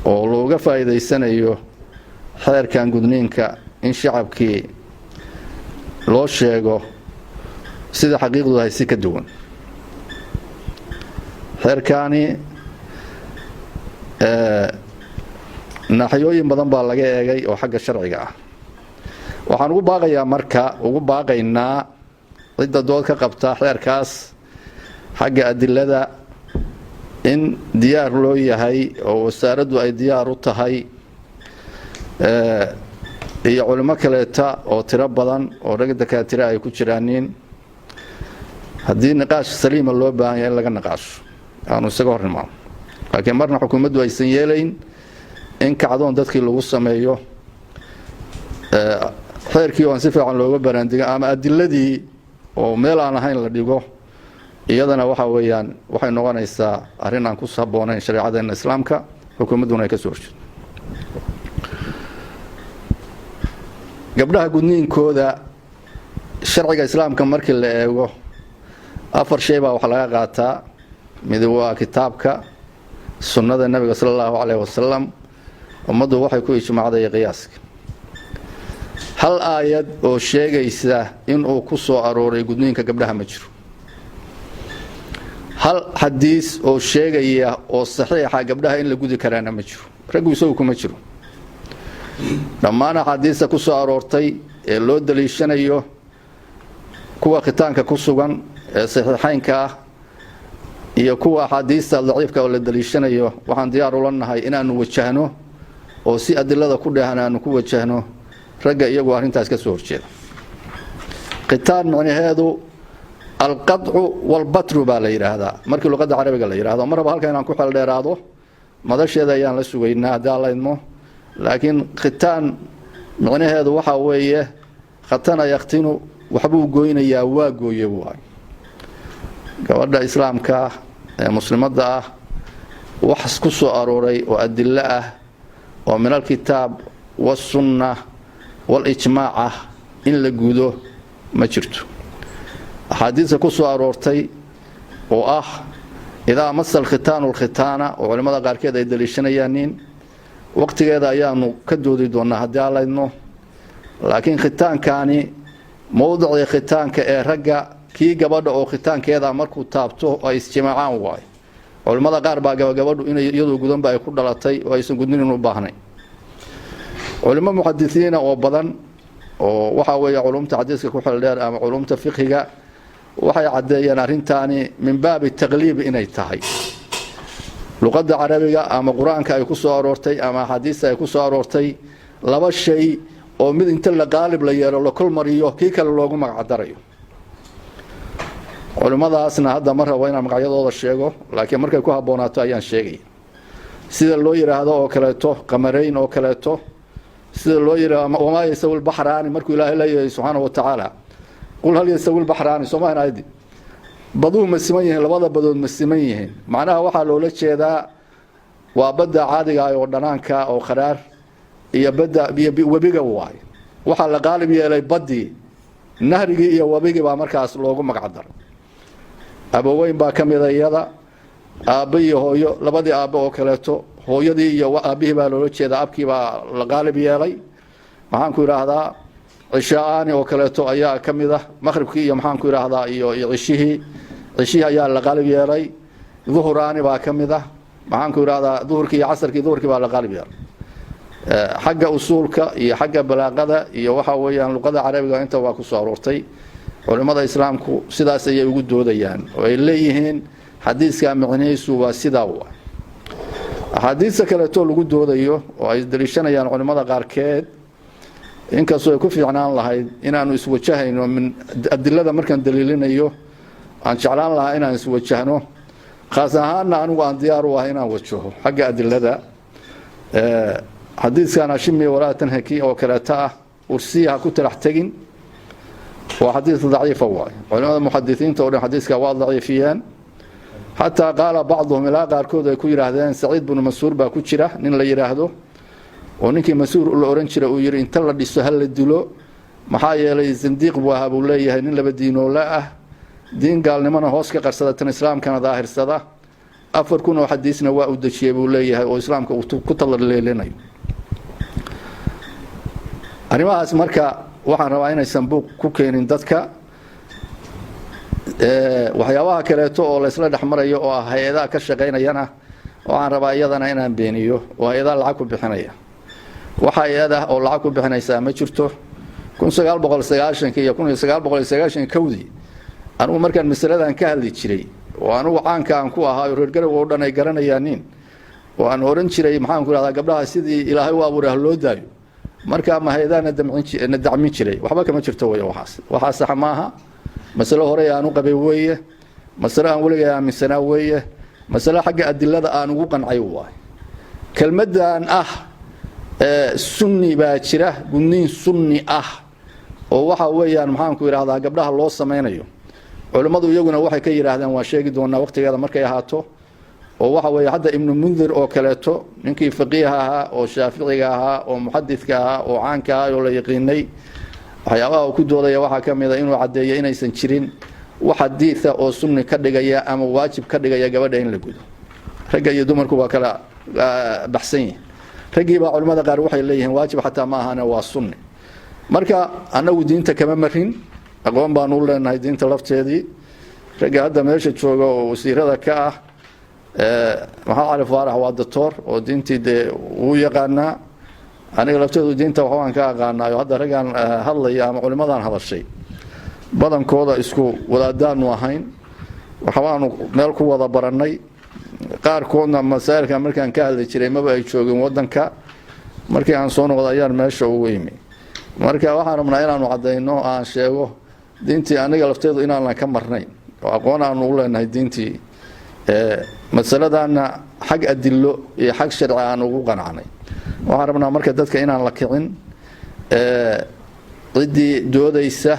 oo looga faa'iideysanayo xeerkan gudniinka in shacabkii loo sheego sida xaqiiqdu ay si ka duwan. xeerkani naaxiyooyin badan baa laga eegay oo xagga sharciga ah. waxaan ugu baaqaynaa cidda dood ka qabta xeerkaas xagga adilada in diyaar loo yahay oo wasaaraddu ay diyaar u tahay iyo culimo kaleeta oo tiro badan oo rag dakaatira ay ku jiraaniin haddii niqaash saliima loo baahan yahay in laga niqaasho aanu isaga hor imaano. laakiin marna xukuumaddu aysan yeelayn in kacdoon dadkii lagu sameeyo xeerkii oo aan si fiican looga baraandigo ama adiladii oo meel aan ahayn la dhigo, iyadana waxa weeyaan waxay noqonaysaa arrin aan ku habboonayn shareecadeena islaamka, xukuumadduna ay ka soo horjeedo. gabdhaha gudniinkooda sharciga islaamka markii la eego 4 shay baa wax laga qaataa. mid waa kitaabka, sunnada nabiga sallallahu alayhi wasallam, ummaddu waxay ku ijmaacday qiyaaska. hal aayad oo sheegaysa in uu ku soo arooray gudniinka gabdhaha ma jiro. hal xadiis oo sheegaya oo saxiixa gabdhaha in la gudi karaana ma jiro. raggu isagu kuma jiro. dhammaan xadiista ku soo aroortay ee loo daliishanayo kuwa khitaanka ku sugan ee saxiixaynka ah iyo kuwa xadiista daciifka oo la daliishanayo waxaan diyaar u lanahay inaanu wajahno oo si adilada ku dheehanaanu ku wajahno ragga iyagu arrintaas ka soo horjeeda. qitaan macnaheedu alqadcu walbatru baa la yiraahdaa markii luqadda carabiga la yiraahdo. marba halka inaan ku xal dheeraado madasheeda ayaan la sugaynaa haddii alla idmo. laakiin qitaan macnaheedu waxa weeye khatana yaqtinu waxbuu gooynayaa waa gooye waay. gabadha islaamka ee muslimadda ah wax ku soo arooray oo adillo ah oo min alkitaab والسنة والإجماع إن لجوده ما جرته. أحاديث كسو أرورتي إذا مس الختان والختانة وعلماء قال كذا يدليشنا يانين وقت كذا أيام كدودي دون هدي على إنه لكن ختان كاني موضع ختان كرجع كي قبض أو ختان كذا مركو تابته أو استجماعان واي علماء قال بقى قبضوا إنه يدو قدام بقى يكون دلتي ويسون قدنين وباهني علماء محدثين وبدن وحاول علوم تعديس كحول دار أم علوم تفقهها waxay cadeeyeen arintani min baab taqliib inay tahay luqadda carabiga ama quraanka ay ku soo aroortay ama xadiis ay ku soo aroortay laba shay oo mid inta la qaalib la yeero la kul mariyo kii kale loogu magac darayo. culimadaasna hadda mar rabo inaan magacyadooda sheego laakiin markay ku haboonaato ayaan sheegay sida loo yiraahdo oo kaleeto qamarayn oo kaleeto sida loo yiraahdo wama yasawil bahraani markuu ilaahay leeyahay subhanahu wa ta'ala قل هل يسوي البحران سوما هنا عادي بدو مسميه لبدا بدود مسميه معناها waxa loo la jeedaa waa bada caadiga ah oo dhanaanka oo qaraar iyo bada wabiga waay waxa la qaalib yeelay badii nahriga iyo wabiga baa markaas loogu magac daray. abaweyn baa kamidayada aabiyo hooyo labadii aabo oo kaleeto hooyadii iyo aabihi baa loo jeedaa abkii baa la qaalib yeelay. maxaan ku yiraahdaa عشاءاني وكلته أيها كمذا مغرب كي يوم كي رهضا عشيه أيها الغالب يري ظهراني با كمذا معان كي رهضا ظهر كي عصر كي ظهر كي با الغالب يري حق أصولك هي حق بلاغة هي وحا ويان لغة عربية أنت واكو صارورتي علماء الإسلام كو سدا سيئ يقودوا ديان وإليهن حديث كان معنيس وسدا هو حديث كلته لقودوا ديو وإذا يان علماء قاركيد inkastoo ay ku fiicnaan lahayd inaanu iswajahayno min adilada markaan daliilinayo aan jeclaan lahaa inaan iswajahno khaas ahaan anigu aan diyaar u ahay inaan wajaho xagga adilada xadiiskan ashimi walaatan haki oo kaleeta ah ursiyaha ku talax tagin waa xadiis daciif waay culimada muhaddisiinta oo xadiiska waa daciifiyeen hatta qaala bacduhum ila qaarkood ay ku yiraahdeen Saciid ibn Mansuur baa ku jira nin la yiraahdo ونكي مسؤول الأورنجرا ويري إن تلا ديسو هل الدلو محايا لي زنديق بوهاب وليه هنين لبدينه لا دين قال نمنا هوسك قرصدة الإسلام كان ظاهر صدا afar kun oo xadiisna waa u dajiyay buu leeyahay oo islaamka uu ku talaleelinayo arrimahaas marka waxaan rabaa inaysan buuq ku keenin dadka waxyaabaha kaleeto oo la isla dhaxmarayo oo ah hay'adaha ka shaqeynayana waxaan rabaa iyadana inaan beeniyo oo hay'adaha lacag ku bixinaya waxa hay'adaha oo lacag ku bixinaysa ma jirto 1990 iyo 1990 anigu markaan mas'aladan ka hadli jiray oo anigu caanka aan ku ahaa reer garow oo dhan ay garanayaan oo aan oran jiray maxaan ku raahdaa gabdhaha sidii ilaahay u abuuray loo daayo marka ma hay'adaha dacmin jiray waxba kama jirto way waxa sax maaha mas'alo hore aan u qabay weeye mas'alo aan waliga aaminsanaa weeye mas'alo xagga adillada aan ugu qancay waay kelmadan sunni baa jira gudniin sunni oo waxa weeyaan maxaan ku yiraahdaa gabdhaha loo sameeyo culimadu iyaguna waxay ka yiraahdaan waa sheegi doonaa waqtigeeda markay ahaato oo waxa weeye hadda ibn mundir oo kaleeto ninkii faqiiha ahaa oo shaafiiciga ahaa oo muhaddithka ahaa oo caanka ahaa oo la yaqiinay waxyaabaha uu ku doodaya waxa kamid ah inuu cadeeyo inaysan jirin wax hadiisa oo sunni ka dhigaya ama waajib ka dhigaya gabadha in la gudo ragga iyo dumarku waa kala baxsan yihiin ragiiba culimada qaar waxay leeyihiin waajib xataa ma ahana waa sunni marka anagu diinta kama marin aqoon baan u leenahay diinta lafteedii ragga hadda meesha jooga oo wasiirada ka maxaa cali faarax waa doctor oo diintii uu yaqaanaa aniga lafteedu diinta waxaan ka aqaanaa hadda raggan hadlaya ama culimadan hadashay badankooda isku wadaadaanu ahayn waxaanu meel ku wada baranay qaarkoodna masaa'ilka markaan ka hadli jiray maba ay joogin wadanka markii aan soo noqday ayaan meesha ugu imi marka waxaan rabnaa inaanu cadeyno aan sheego diintii aniga lafteedu inaan ka marnay oo aqoon aan u leenahay diintii masaladana xag adillo iyo xag sharci aan ugu qanacnay waxaan rabnaa marka dadka inaan la kicin cidii doodaysa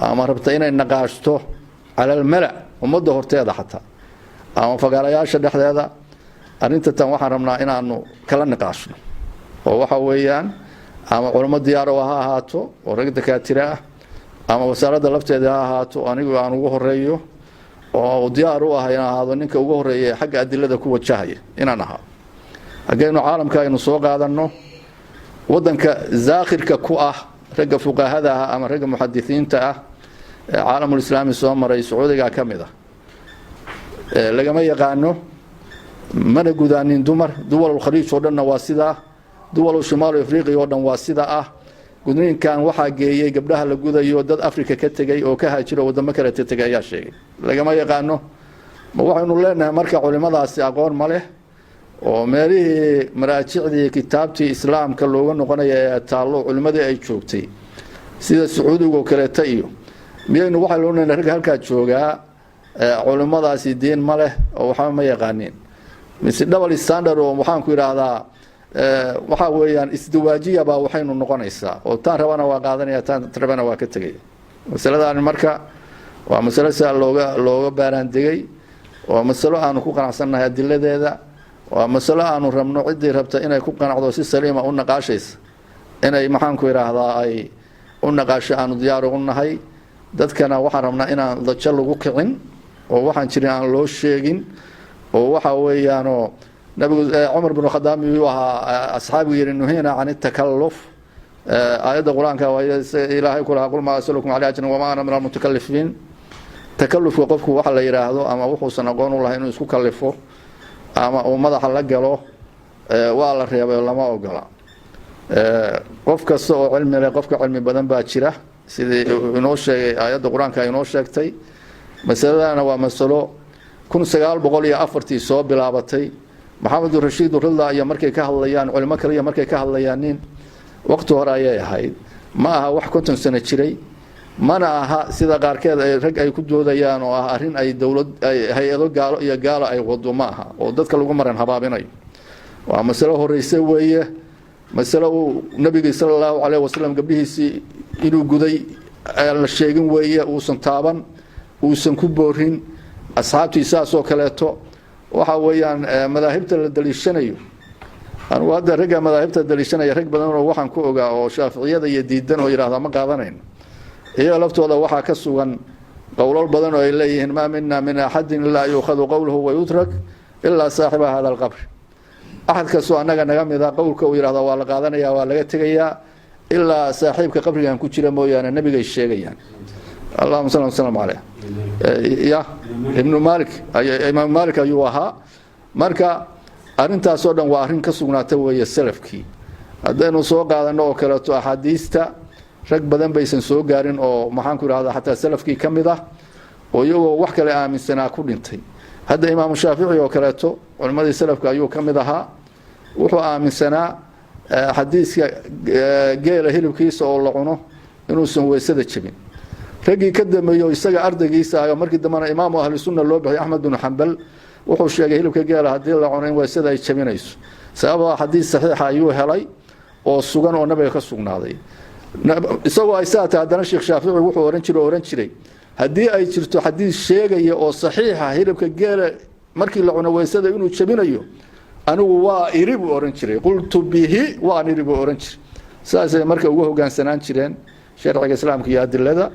ama rabta inay naqaashto calal mala ummadda horteeda xataa ama fagaarayaasha dhexdeeda arinta tan waxaan rabnaa inaanu kala naqaashno oo waxa weeyaan ama culimo diyaar oo ha ahaato oo rag dakaatira ama wasaaradda lafteeda ha ahaato anigu aan ugu horeeyo oo diyaar u ah inaan ahaado ninka ugu horeeya xagga adillada ku wajahaya inaan ahaa hagaynu caalamka aynu soo qaadano wadanka zaakhirka ku ragga fuqahada ama ragga muhaddisiinta caalamul islaami soo maray sacuudiga kamida lagama yaqaano mana gudaanin dumar duwal khaliij oo dhan waa sida duwal shimaal afriqiya oo dhan waa sida gudniinkan waxa geeyay gabdhaha la gudayo dad Afrika ka tagay oo ka haajiro wadamo kale ka tagay ayaa sheegay lagama yaqaano ma waxaanu leenahay marka culimadaasi aqoon ma leh oo meelihii maraajicdii kitaabtii islaamka looga noqonayo taalo culimadii ay joogtay sida sacuudiga oo kale tayo miyaynu waxa loo leenahay rag halka jooga culimadaasi diin ma leh oo waxa ma yaqaanin mise double standard oo waxaan ku yiraahdaa waxa weeyaan isdawaajiya baa waxaynu noqonaysaa oo taan rabana waa qaadanaya taan rabana waa ka tagay masaladan marka waa mas'alo looga baaran digay waa mas'alo aanu ku qanacsanahay adiladeeda waa mas'alo aanu rabno cidii rabta inay ku qanacdo si saliima u naqaashaysa inay maxaan ku yiraahdaa ay u naqaasho aanu diyaar u nahay dadkana waxaan rabnaa inaan dajal lagu kicin oo waxaan jirin aan loo sheegin oo waxa weeyaan نبي عمر بن الخطاب يوها أصحابه يرنهينا عن التكلف آيات القرآن إلهي كلها قل ما أسألكم عليه أجر وما أنا من المتكلفين تكلف وقفك وحل يراهدو أما وحو سنقون الله إنه يسكو كلفه أما ومضح لقله وعلى الرياضة ولا ما أقله قفك السوء علمي قفك علمي بدن باكرة سيدي ينوشي آيات القرآن كينوشيكتي مثلا أنا ومثله كن سقال بقولي أفرتي صوب بلابتي محمد الرشيد والله يا مركي كهليان علماء كريه مركي كهليانين وقت ورايا هاي ما wax konton sano jiray mana aha sida qaarkeed rag ay ku doodayaan oo arin ay dawlad ay hay'ado gaalo iyo gaalo ay wado ma aha oo dadka lagu maran habaabinayo waa mas'alo horeysay weeye mas'alo nabiga sallallahu alayhi wasallam gabdhihiisi inuu guday la sheegin weeye uu san taaban uu san ku boorin asxaabtiisa soo kaleeto waxa weeyaan madaahibta la daliishanayo anu hadda ragga madaahibta daliishanaya rag badan oo waxaan ku ogaa oo shaafiiciyada iyo diidan oo yiraahdo ma qaadanayno iyaga laftooda waxa ka sugan qowlal badan oo ay leeyihiin ma minna min ahadin la yukhadu qawluhu wa yutrak ilaa saaxiba hada alqabr axad kastoo annaga naga mida qowlka uu yidhahdo waa la qaadanayaa waa laga tegayaa ilaa saaxiibka qabrigan ku jira mooyaane nebigay sheegayaan allahuma salli wasalam caleyh ya ibnu maalik imaam maalik ayuu ahaa marka arrintaasoo dhan waa arrin ka sugnaata weeye salafkii haddaynu soo qaadano oo kaleeto axaadiista rag badan baysan soo gaarin oo maxaanku idhahdaa xataa salafkii ka mid ah oo iyagoo wax kale aaminsanaa ku dhintay hadda imaamu shaafici oo kaleeto culimmadii salafka ayuu ka mid ahaa wuxuu aaminsanaa xadiiska geela hilibkiisa oo la cuno inuusan weysada jebin raggii ka dambeeyo isaga ardaygiisa ah markii dambana imaamu ahli sunna loo bixiyay axmed bin xambal wuxuu sheegay hilibka geela haddii la cuno in weysada ay jebinayso sababtoo xadiis saxiixa ayuu helay oo sugan oo nabiga ka sugnaaday isagoo ay saa tahay haddana sheekh shaafici wuxuu oran jiray haddii ay jirto xadiis sheegaya oo saxiixa hilibka geela markii la cuno weysada inuu jebinayo anigu waa iri buu oran jiray qultu bihi waan iri buu oran jiray saasay marka ugu hoggaansanaan jireen sharciga islaamka iyo adilada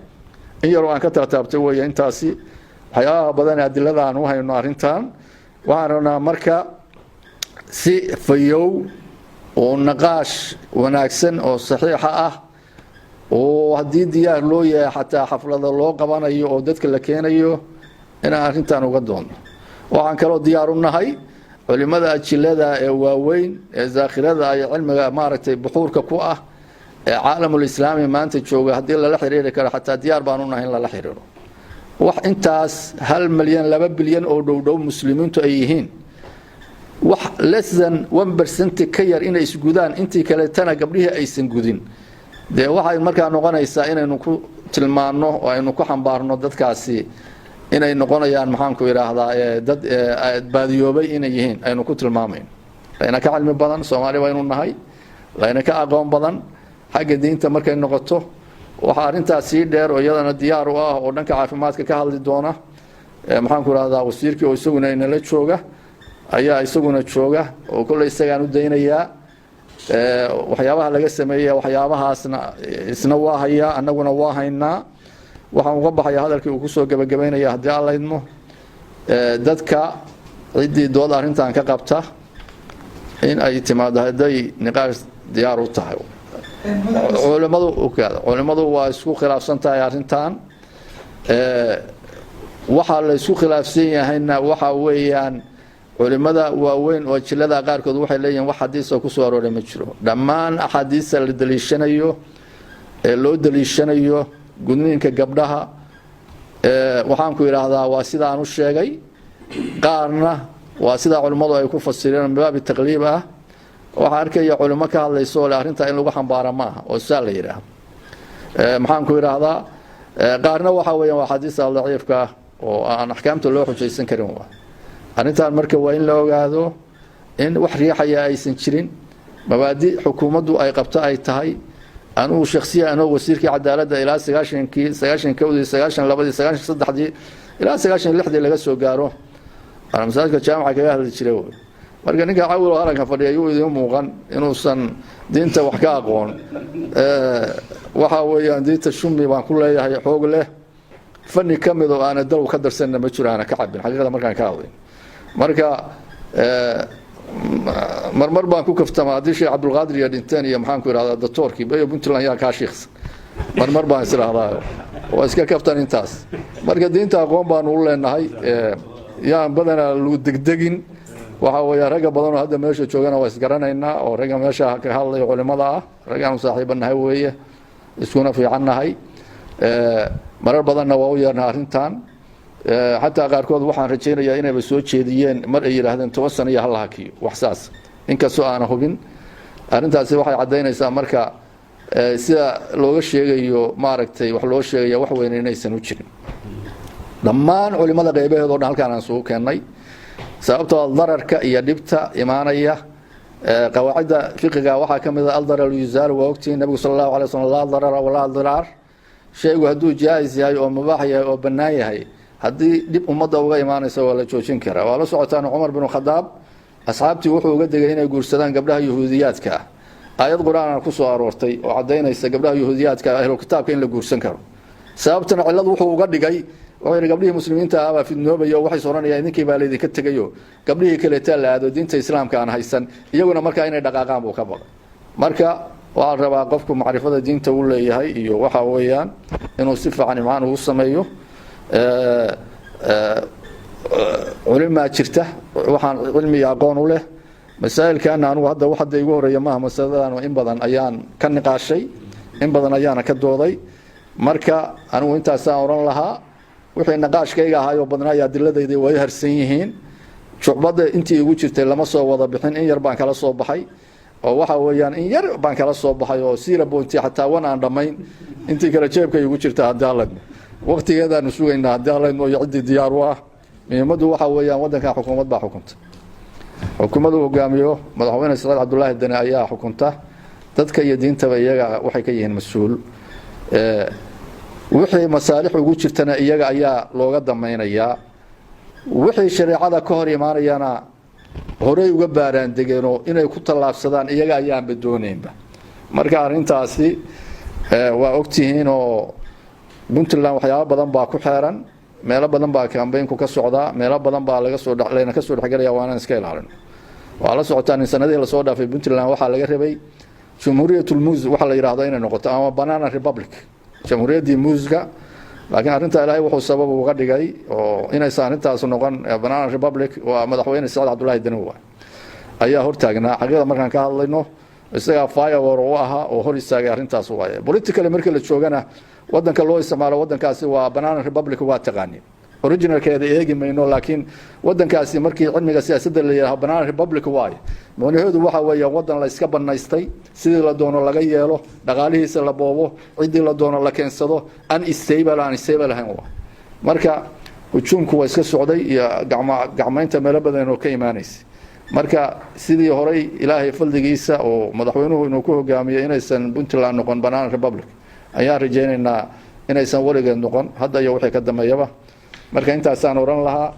in yaroo aan ka tartaabtay weeye intaasi waxyaabaha badan ee adilada aan u hayno arrintan waxaan rabnaa marka si fayow oo naqaash wanaagsan oo saxiixa ah oo haddii diyaar loo yahay xataa xaflada loo qabanayo oo dadka la keenayo inaan arrintan uga doonno waxaan kaloo diyaar u nahay culimada ajilada ee waaweyn ee zaakhirada iyo cilmiga maaragtay buxuurka ku ah ee caalamul islaami maanta jooga haddii lala xiriiri karo xataa diyaar baan u nahay in lala xiriiro wax intaas 1 milyan 2 bilyan oo dhowdhow muslimiintu ay yihiin wax less than 1% ka yar inay isgudaan intii kale tana gabdhihii aysan gudin dee waxay markaa noqonaysaa inaynu ku tilmaano oo aynu ku xambaarno dadkaasi inay noqonayaan maxaanku idhaahdaa dad baadiyoobay inay yihiin aynu ku tilmaamayn layna ka cilmi badan soomaali baynu nahay layna ka aqoon badan xagga diinta markay noqoto waxaa arrintaas sii dheer oo iyadana diyaar u ah oo dhanka caafimaadka ka hadli doona maxaanku idhahdaa wasiirkii oo isaguna inala jooga ayaa isaguna jooga oo kolley isagaan u daynayaa waxyaabaha laga sameeya waxyaabahaasna isna waa hayaa annaguna waa haynaa waxaan uga baxaya hadalkii uu kusoo gabagabaynaya haddii aan laydmo dadka ciddii dood arrintan ka qabta in ay timaado hadday niqaash diyaar u tahay culimmadu waa isku khilaafsan tahay arrintan waxaa la isku khilaafsan yahayna waxa weeyaan culimada waaweyn oo jilada qaarkood waxay leeyihiin wax xadiis oo ku soo arooray ma jiro dhammaan axaadiista la daliishanayo ee loo daliishanayo gudniinka gabdhaha waxaan ku idhaahdaa waa sidaan u sheegay qaarna waa sida culimmadu ay ku fasireen baabi taqliib ah waxaa arkaya culimo ka hadlayso oo arrintaa in lagu xambaara maaha oo saa la yidhaahdo maxaan ku idhaahdaa qaarna waxa weeyaan waa xadiista daciifka ah oo aan axkaamta loo xujaysan karin waa arrintan marka waa in la ogaado in wax riixaya aysan jirin mabaadi xukuumaddu ay qabto ay tahay anugu shakhsiya anoo wasiirkii cadaaladda ilaa 90kii 91dii 92dii 93dii ilaa 96dii laga soo gaaro ana masaajidka jaamaca kaga hadli jiray marka ninka cawil oo halkan fadhiya ayuu idin muuqan inuusan diinta wax ka aqoon waxa weeyaan diinta shumi baan ku leeyahay xoog leh fanni ka mid oo aan dal ka darsanna ma jiraan ka cabin xaqiiqada markaan ka hadlay marka marmar baan ku kaftamaa haddii sheekh cabdulqaadir iyo dhinteen iyo maxaan ku idhahdaa doctoorkii bayo puntland yaa kaa shiikhsan marmar baan isdhahdaa waa iska kaftan intaas marka diinta aqoon baanu u leenahay yaan badanaa lagu degdegin waxa weeya ragga badanoo hadda meesha joogana waa isgaranaynaa oo ragga meesha ka hadlaya culimada ah raggaanu saaxiibanahay weeye iskuna fiicannahay marar badanna waa u yeernaa arrintan xataa qaarkood waxaan rajaynayaa inayba soo jeediyeen mar ay yidhaahdeen 10 sano iyo hal hakiyo wax saas inkastoo aana hubin arrintaasi waxay caddaynaysaa marka sida looga sheegayo maaragtay wax loo sheegaya wax weyn inaysan u jirin dhammaan culimada qaybaheed oo dhan halkaan aan soo keennay sababtoo dararka iyo dhibta imaanaya qawaacida fiqiga waxaa ka mid ah al-darar yuzaal waa ogtiin nabigu sallallahu alayhi wasallam la darara wala dirar shaygu hadduu jaayis yahay oo mubaax yahay oo bannaan yahay haddii dhib ummadda uga imaanaysa waa la joojin karaa waa la socotaan cumar bin khadaab asxaabtii wuxuu uga degay inay guursadaan gabdhaha yahuudiyaadka ah aayad quraan ku soo aroortay oo cadeynaysa gabdhaha yahuudiyaadka ah ahlul kitaabka in la guursan karo sababtana cilad wuxuu uga dhigay waxay gabdhihii muslimiinta ah fidnoobayo waxay sooranayaan idinkii baa leedinka tagayo gabdhihii kale taa la aado diinta islaamka aan haysan iyaguna marka inay dhaqaaqaan buu ka baqay marka waa rabaa qofku macrifada diinta uu leeyahay iyo waxa weeyaan inuu si fiican imaan ugu sameeyo علم jirta waxaan cilmi aqoon u leh masaa'ilkan anigu hadda waxa igu horeeya ma masaladan in badan ayaan ka niqaashay in badan ayaan ka dooday marka anigu intaas aan oran lahaa wixii niqaashkayga ahayo badnaa adiladayda way harsan yihiin shucbada intii igu jirtay lama soo wada bixin in yar baan kala soo baxay oo waxa weeyaan in yar baan kala soo baxay oo siira boonti xataa wan aan dhamayn intii kala jeebka igu jirta hadaalad waqtigeedaan suugaynaa hadaalad oo yacdi diyaar waa muhiimadu waxa weeyaan wadanka xukuumad baa xukunta xukuumadu hogaamiyo madaxweyne Saad Abdullaahi Dani ayaa xukunta dadka iyo diintaba iyaga waxay ka yihiin mas'uul wixii masaalix ugu jirtana iyaga ayaa looga dameynayaa wixii shariicada ka hor imaanayana horey uga baaraan degeeno inay ku talaabsadaan iyaga ayaan badooneynba marka arintaasi waa ogtihiin oo Puntland waxyaabo badan baa ku xeeran meelo badan baa campaign ku ka socda meelo badan baa laga soo dhaxlayna ka soo dhaxgalaya waana iska ilaalin waa la socotaan in sanadii la soo dhaafay Puntland waxa laga rabay Jamhuuriyatul Muuz waxa la yiraahdo inay noqoto ama Banana Republic Jamhuuriyadii Muuzga laakiin arinta Ilaahay wuxuu sabab uga dhigay oo inay saarintaas noqon Banana Republic waa madaxweyne Saad Abdullaahi Dani ayaa hortaagnaa xaqada markaan ka hadlayno isaga firework oo aha oo hor istaagay arintaas waaye politically markii la joogana wadanka loo isticmaalo wadankaasi waa Banana Republic waa taqaani originalkeeda eegi mayno laakiin wadankaasi markii cilmiga siyaasadda la yiraahdo Banana Republic waaye macnaheedu waxa weeye wadan la iska banaystay sidii la doono laga yeelo dhaqaalihiisa la boobo cidii la doono la keensado an stable ahaan marka hujuumku waa iska socday iyo gacmaynta meel badan oo ka iimaanaysa marka sidii horay Ilaahay faldigiisa oo madaxweynuhu inuu ku hogaamiyo inaysan Puntland noqon Banana Republic ayaa rajaynaynaa inaysan waligeed noqon hadda iyo wixii ka dambeeyaba marka intaas aan oran lahaa